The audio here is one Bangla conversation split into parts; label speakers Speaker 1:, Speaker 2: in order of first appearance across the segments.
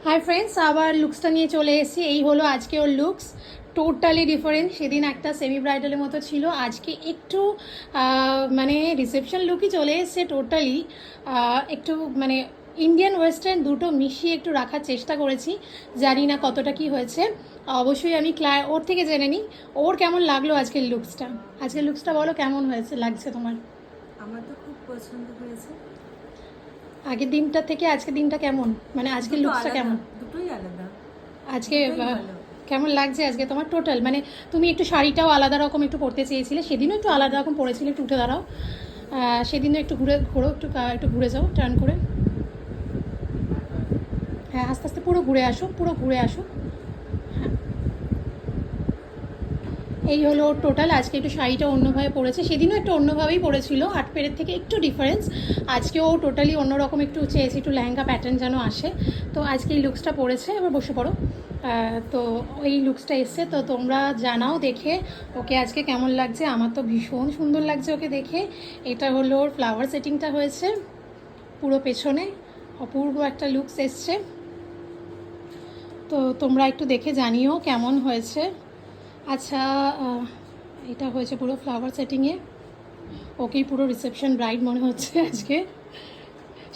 Speaker 1: হাই ফ্রেন্ডস, আবার লুকসটা নিয়ে চলে এসেছি। এই হলো আজকে ওর লুকস, টোটালি ডিফারেন্ট। সেদিন একটা সেমি ব্রাইডালের মতো ছিল, আজকে একটু মানে রিসেপশন লুকই চলে এসছে টোটালি। একটু মানে ইন্ডিয়ান ওয়েস্টার্ন দুটো মিশিয়ে একটু রাখার চেষ্টা করেছি, জানি না কতটা কি হয়েছে। অবশ্যই আমি ওর থেকে জেনে নিই ওর কেমন লাগলো আজকের লুকসটা। আজকের লুকসটা বলো কেমন হয়েছে, লাগছে তোমার?
Speaker 2: আমার তো খুব পছন্দ হয়েছে।
Speaker 1: আগের দিনটা থেকে আজকের দিনটা কেমন, মানে আজকের লুকসটা কেমন?
Speaker 2: দুটোই আলাদা।
Speaker 1: আজকে
Speaker 2: দুটোই ভালো।
Speaker 1: কেমন লাগছে আজকে তোমার টোটাল? মানে তুমি একটু শাড়িটাও আলাদা রকম একটু পরতে চেয়েছিলে, সেদিনও একটু আলাদা রকম পরেছিলে, একটু উঠে দাঁড়াও। সেদিনও একটু ঘোরো, একটু ঘুরে যাও টার্ন করে। হ্যাঁ, আস্তে আস্তে পুরো ঘুরে আসো, পুরো ঘুরে আসো। হ্যাঁ, এই হলো টোটাল। আজকে একটু শাড়িটা অন্যভাবে পরেছে, সেদিনও একটু অন্যভাবেই পরেছিল, আট পেরের থেকে একটু ডিফারেন্স। আজকেও টোটালি অন্যরকম একটু চেয়েছি, একটু লেহেঙ্গা প্যাটার্ন যেন আসে। তো আজকে এই লুকসটা পরেছে, এবার বসে পড়ো। তো এই লুকসটা এসছে, তো তোমরা জানাও দেখে ওকে আজকে কেমন লাগছে। আমার তো ভীষণ সুন্দর লাগছে ওকে দেখে। এটা হলো ওর ফ্লাওয়ার সেটিংটা হয়েছে পুরো পেছনে, অপূর্ব একটা লুকস এসছে। তো তোমরা একটু দেখে জানিও কেমন হয়েছে। আচ্ছা, এটা হয়েছে পুরো ফ্লাওয়ার সেটিংয়ে। ওকেই পুরো রিসেপশন ব্রাইড মনে হচ্ছে আজকে।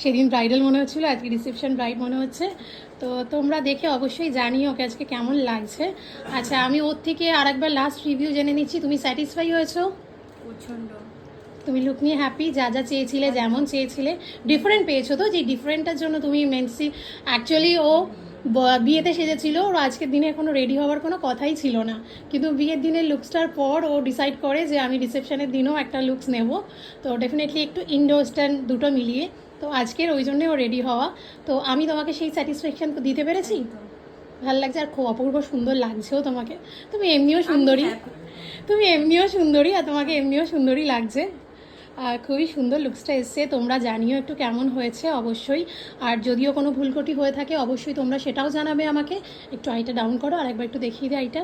Speaker 1: সেদিন ব্রাইডাল মনে হচ্ছিলো, আজকে রিসেপশন ব্রাইড মনে হচ্ছে। তো তোমরা দেখে অবশ্যই জানিও ওকে আজকে কেমন লাগছে। আচ্ছা, আমি ওর থেকে আরেকবার লাস্ট রিভিউ জেনে নিচ্ছি। তুমি স্যাটিসফাই হয়েছো?
Speaker 2: প্রচণ্ড।
Speaker 1: তুমি লুক নিয়ে হ্যাপি? যা যা চেয়েছিলে, যেমন চেয়েছিলে, ডিফারেন্ট পেয়েছো তো? যে ডিফারেন্টটার জন্য তুমি মেনসি অ্যাকচুয়ালি ও বিয়েতে সেজেছিল, ওর আজকের দিনে এখনও রেডি হওয়ার কোনো কথাই ছিল না, কিন্তু বিয়ের দিনের লুকসটার পর ও ডিসাইড করে যে আমি রিসেপশনের দিনও একটা লুকস নেব। তো ডেফিনেটলি একটু ইন্ডো ওয়েস্টার্ন দুটো মিলিয়ে, তো আজকের ওই জন্যে ও রেডি হওয়া। তো আমি তোমাকে সেই স্যাটিসফ্যাকশান দিতে পেরেছি? ভালো লাগছে, আর খুব অপূর্ব সুন্দর লাগছেও তোমাকে। তুমি এমনিও সুন্দরী, তুমি এমনিও সুন্দরী, আর তোমাকে এমনিও সুন্দরী লাগছে। খুবই সুন্দর লুকসটা এসছে। তোমরা জানিও একটু কেমন হয়েছে অবশ্যই। আর যদিও কোনো ভুলকটি হয়ে থাকে অবশ্যই তোমরা সেটাও জানাবে আমাকে। একটু আইটা ডাউন করো, আর একবার একটু দেখিয়ে দিই আইটা।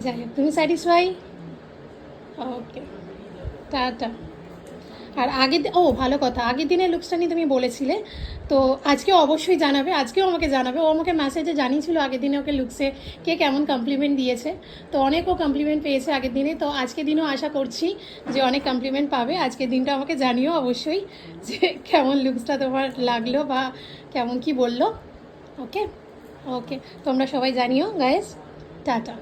Speaker 1: যাই হোক, তুমি স্যাটিসফাই? ওকে, টাটা। আর ভালো কথা, আগের দিনের লুকসটা নিয়ে তুমি বলেছিলে, তো আজকে অবশ্যই জানাবে, আজকেও আমাকে জানাবে। ও আমাকে মেসেজে জানিয়েছিল আগের দিনে ওকে লুকসে কে কেমন কমপ্লিমেন্ট দিয়েছে। তো অনেকও কমপ্লিমেন্ট পেয়েছে আগের দিনে, তো আজকের দিনও আশা করছি যে অনেক কমপ্লিমেন্ট পাবে। আজকের দিনটা আমাকে জানিও অবশ্যই যে কেমন লুকসটা তোমার লাগলো বা কেমন কি বললো। ওকে ওকে, তোমরা সবাই জানিও গাইস। টাটা।